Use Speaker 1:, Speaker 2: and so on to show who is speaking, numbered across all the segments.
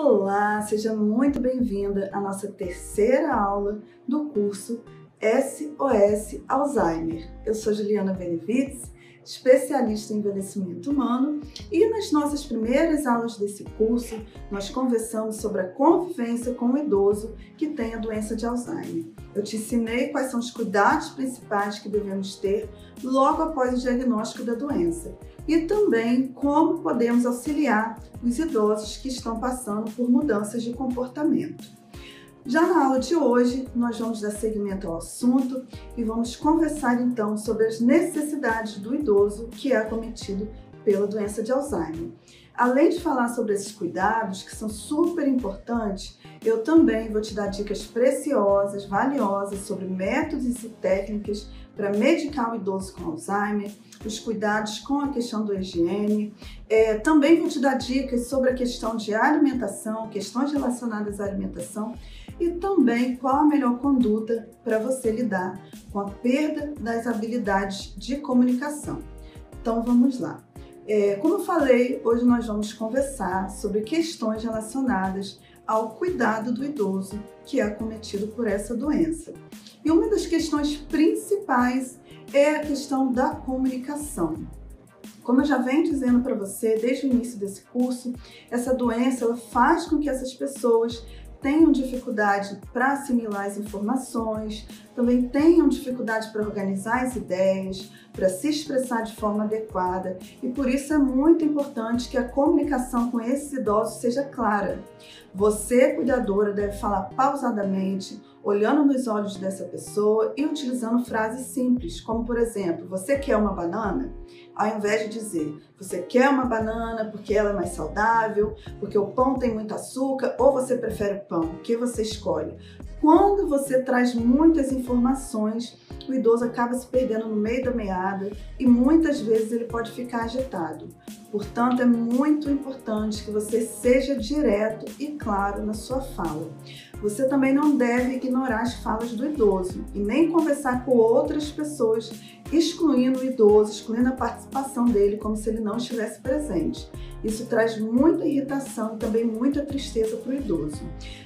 Speaker 1: Olá, seja muito bem-vinda à nossa terceira aula do curso SOS Alzheimer. Eu sou Juliana Benevides, especialista em envelhecimento humano, e nas nossas primeiras aulas desse curso nós conversamos sobre a convivência com o idoso que tem a doença de Alzheimer. Eu te ensinei quais são os cuidados principais que devemos ter logo após o diagnóstico da doença e também como podemos auxiliar os idosos que estão passando por mudanças de comportamento. Já na aula de hoje, nós vamos dar seguimento ao assunto e vamos conversar então sobre as necessidades do idoso que é acometido pela doença de Alzheimer. Além de falar sobre esses cuidados, que são super importantes, eu também vou te dar dicas preciosas, valiosas sobre métodos e técnicas para medicar o idoso com Alzheimer, os cuidados com a questão da higiene. Também vou te dar dicas sobre a questão de alimentação, questões relacionadas à alimentação e também qual a melhor conduta para você lidar com a perda das habilidades de comunicação. Então vamos lá. Como eu falei, hoje nós vamos conversar sobre questões relacionadas ao cuidado do idoso que é acometido por essa doença. E uma das questões principais é a questão da comunicação. Como eu já venho dizendo para você desde o início desse curso, essa doença ela faz com que essas pessoas tenham dificuldade para assimilar as informações, também tenham dificuldade para organizar as ideias, para se expressar de forma adequada, e por isso é muito importante que a comunicação com esses idosos seja clara. Você, cuidadora, deve falar pausadamente, olhando nos olhos dessa pessoa e utilizando frases simples, como por exemplo, você quer uma banana? Ao invés de dizer, você quer uma banana porque ela é mais saudável, porque o pão tem muito açúcar, ou você prefere o pão, o que você escolhe? Quando você traz muitas informações, o idoso acaba se perdendo no meio da meada e muitas vezes ele pode ficar agitado. Portanto, é muito importante que você seja direto e claro na sua fala. Você também não deve ignorar as falas do idoso e nem conversar com outras pessoas, excluindo o idoso, excluindo a participação dele como se ele não estivesse presente. Isso traz muita irritação e também muita tristeza para o idoso.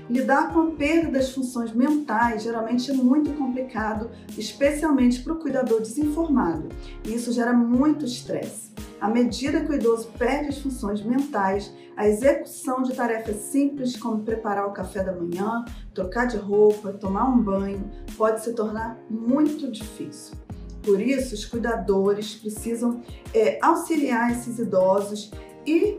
Speaker 1: Lidar com a perda das funções mentais geralmente é muito complicado, especialmente para o cuidador desinformado, e isso gera muito estresse. À medida que o idoso perde as funções mentais, a execução de tarefas simples como preparar o café da manhã, trocar de roupa, tomar um banho, pode se tornar muito difícil. Por isso, os cuidadores precisam auxiliar esses idosos e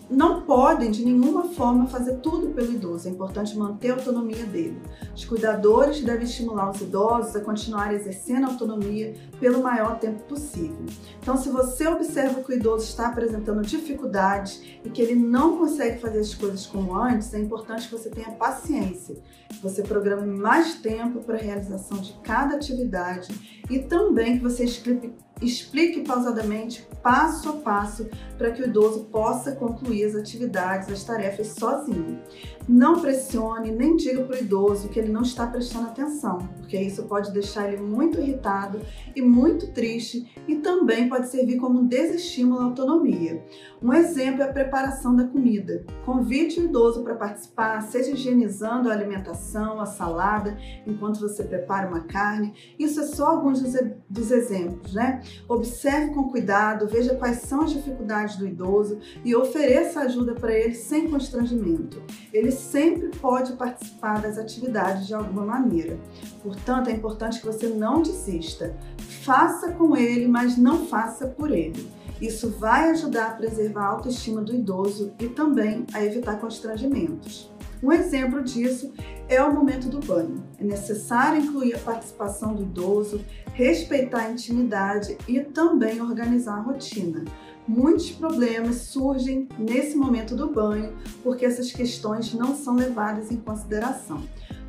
Speaker 1: não podem de nenhuma forma fazer tudo pelo idoso, é importante manter a autonomia dele. Os cuidadores devem estimular os idosos a continuar exercendo a autonomia pelo maior tempo possível. Então, se você observa que o idoso está apresentando dificuldades e que ele não consegue fazer as coisas como antes, é importante que você tenha paciência, que você programe mais tempo para a realização de cada atividade e também que você explique pausadamente, passo a passo, para que o idoso possa concluir as atividades, as tarefas sozinho. Não pressione, nem diga para o idoso que ele não está prestando atenção, porque isso pode deixar ele muito irritado e muito triste e também pode servir como um desestímulo à autonomia. Um exemplo é a preparação da comida. Convide o idoso para participar, seja higienizando a alimentação, a salada, enquanto você prepara uma carne. Isso é só alguns dos exemplos, né? Observe com cuidado, veja quais são as dificuldades do idoso e ofereça ajuda para ele sem constrangimento. Ele sempre pode participar das atividades de alguma maneira. Portanto, é importante que você não desista. Faça com ele, mas não faça por ele. Isso vai ajudar a preservar a autoestima do idoso e também a evitar constrangimentos. Um exemplo disso é o momento do banho. É necessário incluir a participação do idoso, respeitar a intimidade e também organizar a rotina. Muitos problemas surgem nesse momento do banho porque essas questões não são levadas em consideração.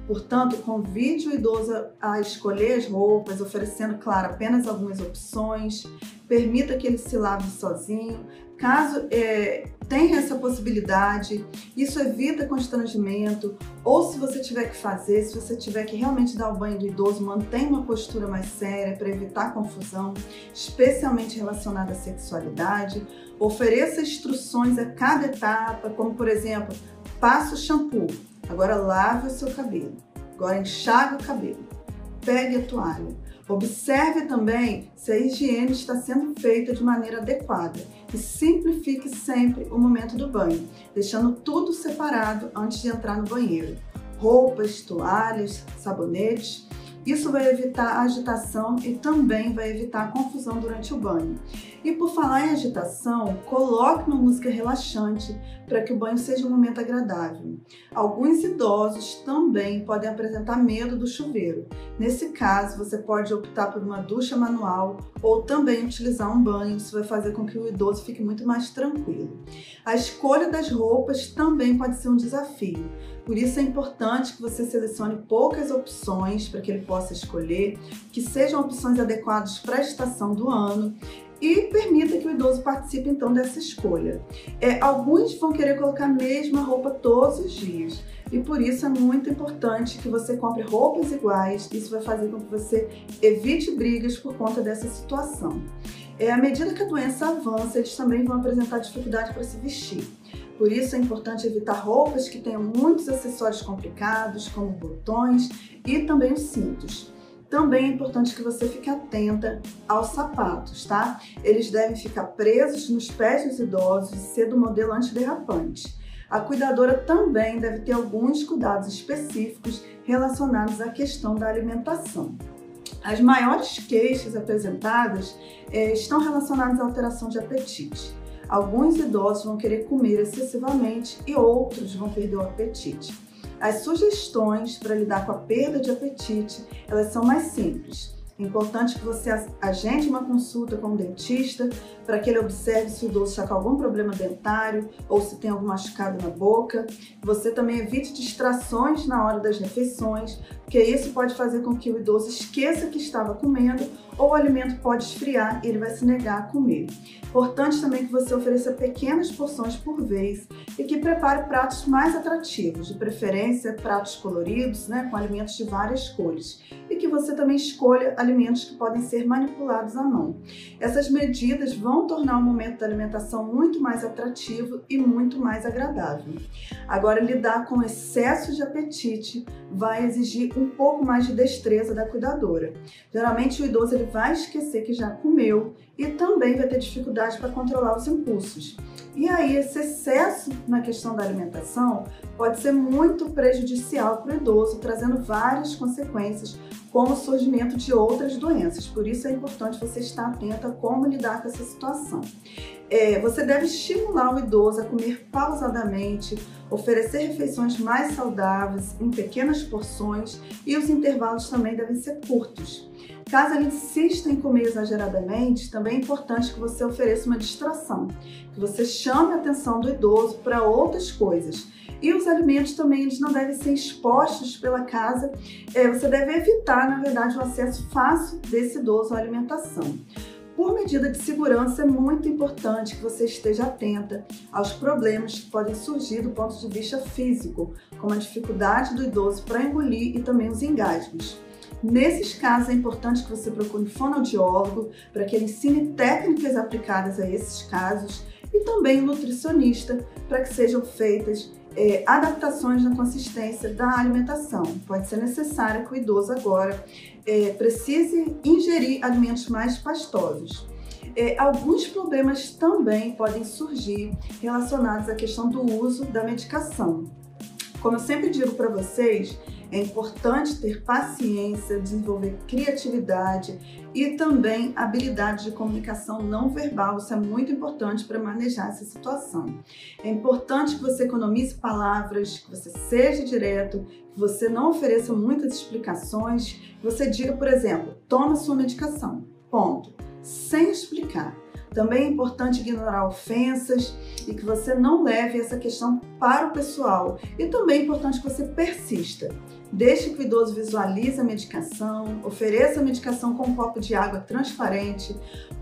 Speaker 1: Portanto, convide o idoso a escolher as roupas, oferecendo, claro, apenas algumas opções. Permita que ele se lave sozinho. Caso tenha essa possibilidade, isso evita constrangimento. Ou se você tiver que fazer, se você tiver que realmente dar o banho do idoso, mantenha uma postura mais séria para evitar confusão, especialmente relacionada à sexualidade. Ofereça instruções a cada etapa, como por exemplo, Passa o shampoo, agora lave o seu cabelo, agora enxague o cabelo, pegue a toalha. Observe também se a higiene está sendo feita de maneira adequada e simplifique sempre o momento do banho, deixando tudo separado antes de entrar no banheiro. Roupas, toalhas, sabonetes. Isso vai evitar a agitação e também vai evitar a confusão durante o banho. E por falar em agitação, coloque uma música relaxante para que o banho seja um momento agradável. Alguns idosos também podem apresentar medo do chuveiro. Nesse caso, você pode optar por uma ducha manual ou também utilizar um banho. Isso vai fazer com que o idoso fique muito mais tranquilo. A escolha das roupas também pode ser um desafio. Por isso é importante que você selecione poucas opções para que ele possa escolher, que sejam opções adequadas para a estação do ano e permita que o idoso participe então dessa escolha. Alguns vão querer colocar a mesma roupa todos os dias e por isso é muito importante que você compre roupas iguais. Isso vai fazer com que você evite brigas por conta dessa situação. À medida que a doença avança, eles também vão apresentar dificuldade para se vestir. Por isso é importante evitar roupas que tenham muitos acessórios complicados, como botões e também os cintos. Também é importante que você fique atenta aos sapatos, tá? Eles devem ficar presos nos pés dos idosos e ser do modelo antiderrapante. A cuidadora também deve ter alguns cuidados específicos relacionados à questão da alimentação. As maiores queixas apresentadas estão relacionadas à alteração de apetite. Alguns idosos vão querer comer excessivamente e outros vão perder o apetite. As sugestões para lidar com a perda de apetite, elas são mais simples. É importante que você agende uma consulta com um dentista para que ele observe se o idoso está com algum problema dentário ou se tem algum machucado na boca. Você também evite distrações na hora das refeições, porque isso pode fazer com que o idoso esqueça que estava comendo ou o alimento pode esfriar e ele vai se negar a comer. Importante também que você ofereça pequenas porções por vez e que prepare pratos mais atrativos, de preferência pratos coloridos, com alimentos de várias cores. E que você também escolha alimentos que podem ser manipulados à mão. Essas medidas vão tornar o momento da alimentação muito mais atrativo e muito mais agradável. Agora, lidar com excesso de apetite vai exigir um pouco mais de destreza da cuidadora. Geralmente o idoso ele vai esquecer que já comeu e também vai ter dificuldade para controlar os impulsos. E aí esse excesso na questão da alimentação pode ser muito prejudicial para o idoso, trazendo várias consequências, como o surgimento de outras doenças. Por isso é importante você estar atento a como lidar com essa situação. Você deve estimular o idoso a comer pausadamente, oferecer refeições mais saudáveis em pequenas porções e os intervalos também devem ser curtos. Caso ele insista em comer exageradamente, também é importante que você ofereça uma distração, que você chame a atenção do idoso para outras coisas. E os alimentos também eles não devem ser expostos pela casa, você deve evitar, na verdade, o acesso fácil desse idoso à alimentação. Por medida de segurança, é muito importante que você esteja atenta aos problemas que podem surgir do ponto de vista físico, como a dificuldade do idoso para engolir e também os engasgos. Nesses casos, é importante que você procure um fonoaudiólogo para que ele ensine técnicas aplicadas a esses casos e também um nutricionista para que sejam feitas adaptações na consistência da alimentação. Pode ser necessário que o idoso agora precise ingerir alimentos mais pastosos. Alguns problemas também podem surgir relacionados à questão do uso da medicação. Como eu sempre digo para vocês, é importante ter paciência, desenvolver criatividade e também habilidade de comunicação não verbal. Isso é muito importante para manejar essa situação. É importante que você economize palavras, que você seja direto, que você não ofereça muitas explicações, que você diga, por exemplo, toma sua medicação, ponto, sem explicar. Também é importante ignorar ofensas e que você não leve essa questão para o pessoal. E também é importante que você persista. Deixe que o idoso visualize a medicação, ofereça a medicação com um copo de água transparente,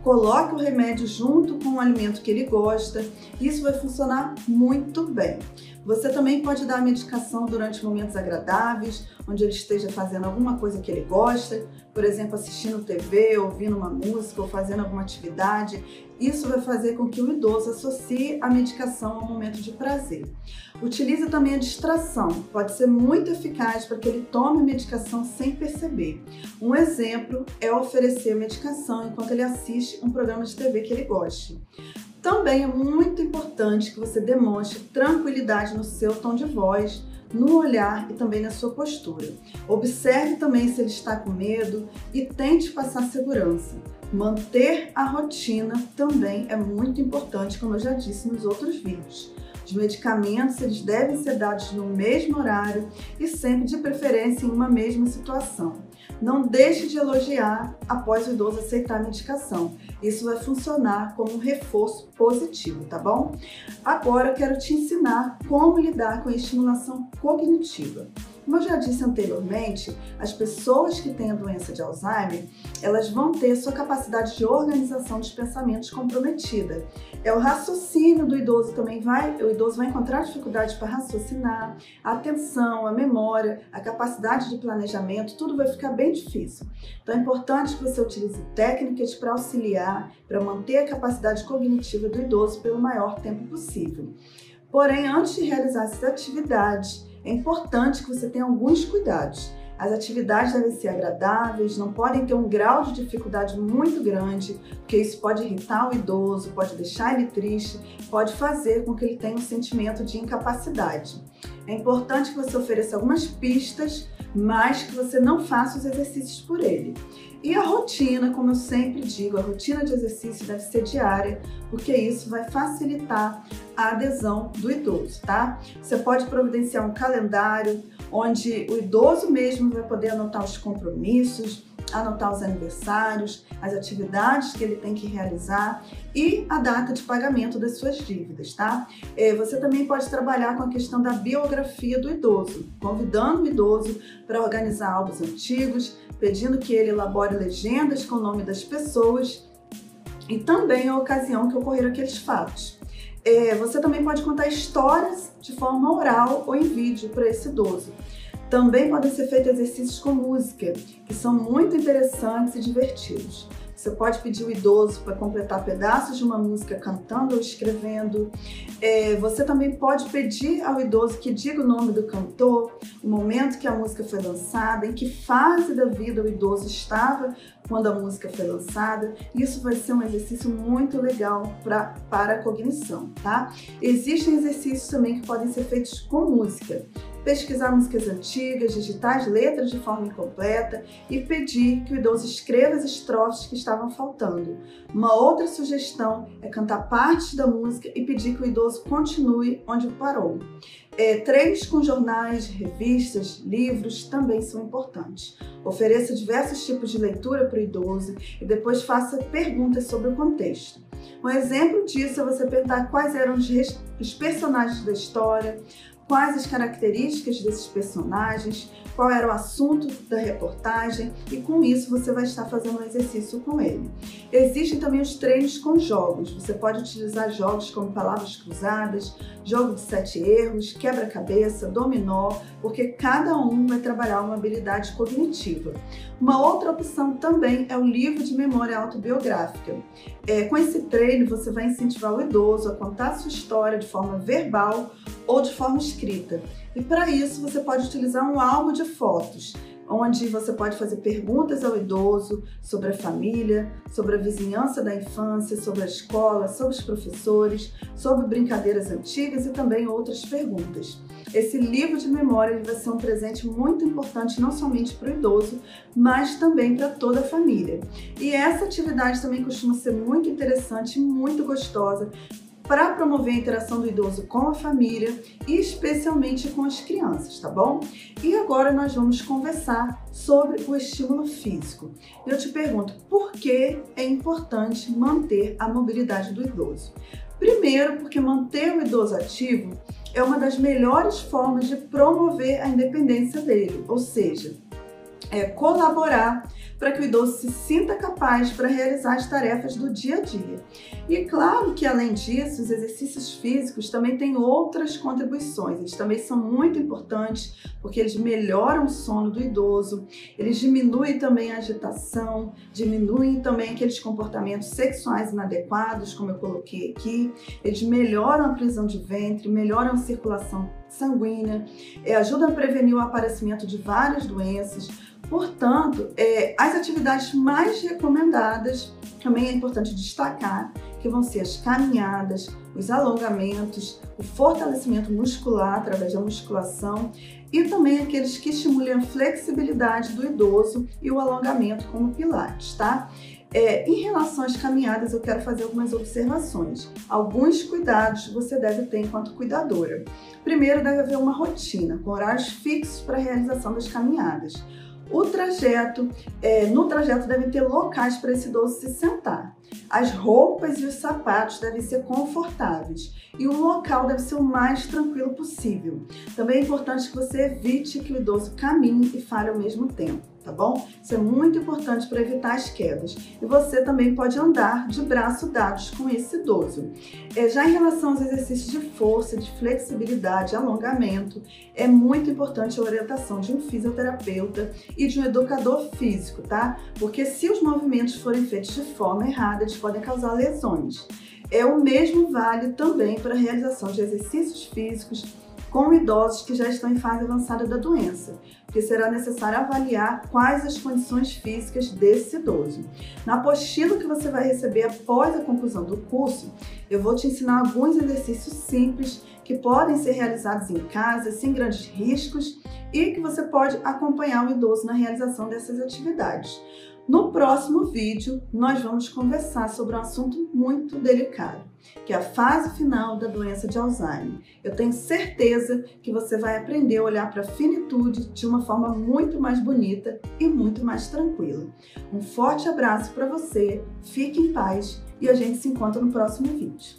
Speaker 1: coloque o remédio junto com o alimento que ele gosta. Isso vai funcionar muito bem. Você também pode dar a medicação durante momentos agradáveis, onde ele esteja fazendo alguma coisa que ele gosta, por exemplo, assistindo TV, ouvindo uma música ou fazendo alguma atividade Isso vai fazer com que o idoso associe a medicação ao momento de prazer. Utilize também a distração, pode ser muito eficaz para que ele tome a medicação sem perceber. Um exemplo é oferecer a medicação enquanto ele assiste um programa de TV que ele goste. Também é muito importante que você demonstre tranquilidade no seu tom de voz, no olhar e também na sua postura. Observe também se ele está com medo e tente passar segurança. Manter a rotina também é muito importante, como eu já disse nos outros vídeos. Os medicamentos eles devem ser dados no mesmo horário e sempre de preferência em uma mesma situação. Não deixe de elogiar após o idoso aceitar a medicação. Isso vai funcionar como um reforço positivo, tá bom? Agora eu quero te ensinar como lidar com a estimulação cognitiva. Como eu já disse anteriormente, as pessoas que têm a doença de Alzheimer, elas vão ter sua capacidade de organização dos pensamentos comprometida. O raciocínio do idoso também o idoso vai encontrar dificuldades para raciocinar, a atenção, a memória, a capacidade de planejamento, tudo vai ficar bem difícil. Então é importante que você utilize técnicas para auxiliar, para manter a capacidade cognitiva do idoso pelo maior tempo possível. Porém, antes de realizar essas atividades, é importante que você tenha alguns cuidados. As atividades devem ser agradáveis, não podem ter um grau de dificuldade muito grande, porque isso pode irritar o idoso, pode deixar ele triste, pode fazer com que ele tenha um sentimento de incapacidade. É importante que você ofereça algumas pistas, mas que você não faça os exercícios por ele. E a rotina, como eu sempre digo, a rotina de exercício deve ser diária, porque isso vai facilitar a adesão do idoso, tá? Você pode providenciar um calendário onde o idoso mesmo vai poder anotar os compromissos, anotar os aniversários, as atividades que ele tem que realizar e a data de pagamento das suas dívidas, tá? Você também pode trabalhar com a questão da biografia do idoso, convidando o idoso para organizar álbuns antigos, pedindo que ele elabore legendas com o nome das pessoas e também a ocasião que ocorreram aqueles fatos. Você também pode contar histórias de forma oral ou em vídeo para esse idoso. Também podem ser feitos exercícios com música, que são muito interessantes e divertidos. Você pode pedir o idoso para completar pedaços de uma música cantando ou escrevendo. Você também pode pedir ao idoso que diga o nome do cantor, o momento que a música foi lançada, em que fase da vida o idoso estava quando a música foi lançada. Isso vai ser um exercício muito legal para a cognição, tá? Existem exercícios também que podem ser feitos com música. Pesquisar músicas antigas, digitar as letras de forma incompleta e pedir que o idoso escreva as estrofes que estavam faltando. Uma outra sugestão é cantar partes da música e pedir que o idoso continue onde parou. Treinos com jornais, revistas, livros também são importantes. Ofereça diversos tipos de leitura para o idoso e depois faça perguntas sobre o contexto. Um exemplo disso é você perguntar quais eram os personagens da história, quais as características desses personagens, qual era o assunto da reportagem e com isso você vai estar fazendo um exercício com ele. Existem também os treinos com jogos. Você pode utilizar jogos como palavras cruzadas, jogo de 7 erros, quebra-cabeça, dominó, porque cada um vai trabalhar uma habilidade cognitiva. Uma outra opção também é o livro de memória autobiográfica. Com esse treino você vai incentivar o idoso a contar a sua história de forma verbal ou de forma escrita. E para isso você pode utilizar um álbum de fotos, onde você pode fazer perguntas ao idoso sobre a família, sobre a vizinhança da infância, sobre a escola, sobre os professores, sobre brincadeiras antigas e também outras perguntas. Esse livro de memória vai ser um presente muito importante não somente para o idoso, mas também para toda a família. E essa atividade também costuma ser muito interessante e muito gostosa para promover a interação do idoso com a família e especialmente com as crianças, tá bom? E agora nós vamos conversar sobre o estímulo físico. Eu te pergunto, por que é importante manter a mobilidade do idoso? Primeiro, porque manter o idoso ativo é uma das melhores formas de promover a independência dele, ou seja, colaborar para que o idoso se sinta capaz para realizar as tarefas do dia a dia. E claro que, além disso, os exercícios físicos também têm outras contribuições. Eles também são muito importantes porque eles melhoram o sono do idoso, eles diminuem também a agitação, diminuem também aqueles comportamentos sexuais inadequados, como eu coloquei aqui, eles melhoram a prisão de ventre, melhoram a circulação sanguínea, ajudam a prevenir o aparecimento de várias doenças. Portanto, as atividades mais recomendadas, também é importante destacar, que vão ser as caminhadas, os alongamentos, o fortalecimento muscular através da musculação e também aqueles que estimulem a flexibilidade do idoso e o alongamento como pilates, tá? Em relação às caminhadas, eu quero fazer algumas observações. Alguns cuidados você deve ter enquanto cuidadora. Primeiro, deve haver uma rotina, com horários fixos para a realização das caminhadas. No trajeto deve ter locais para esse idoso se sentar. As roupas e os sapatos devem ser confortáveis e o local deve ser o mais tranquilo possível. Também é importante que você evite que o idoso caminhe e fale ao mesmo tempo, tá bom? Isso é muito importante para evitar as quedas. E você também pode andar de braços dados com esse idoso. Já em relação aos exercícios de força, de flexibilidade, alongamento, é muito importante a orientação de um fisioterapeuta e de um educador físico, tá? Porque se os movimentos forem feitos de forma errada, eles podem causar lesões. O mesmo vale também para a realização de exercícios físicos com idosos que já estão em fase avançada da doença, porque será necessário avaliar quais as condições físicas desse idoso. Na apostila que você vai receber após a conclusão do curso, eu vou te ensinar alguns exercícios simples que podem ser realizados em casa, sem grandes riscos, e que você pode acompanhar o idoso na realização dessas atividades. No próximo vídeo, nós vamos conversar sobre um assunto muito delicado, que é a fase final da doença de Alzheimer. Eu tenho certeza que você vai aprender a olhar para a finitude de uma forma muito mais bonita e muito mais tranquila. Um forte abraço para você, fique em paz e a gente se encontra no próximo vídeo.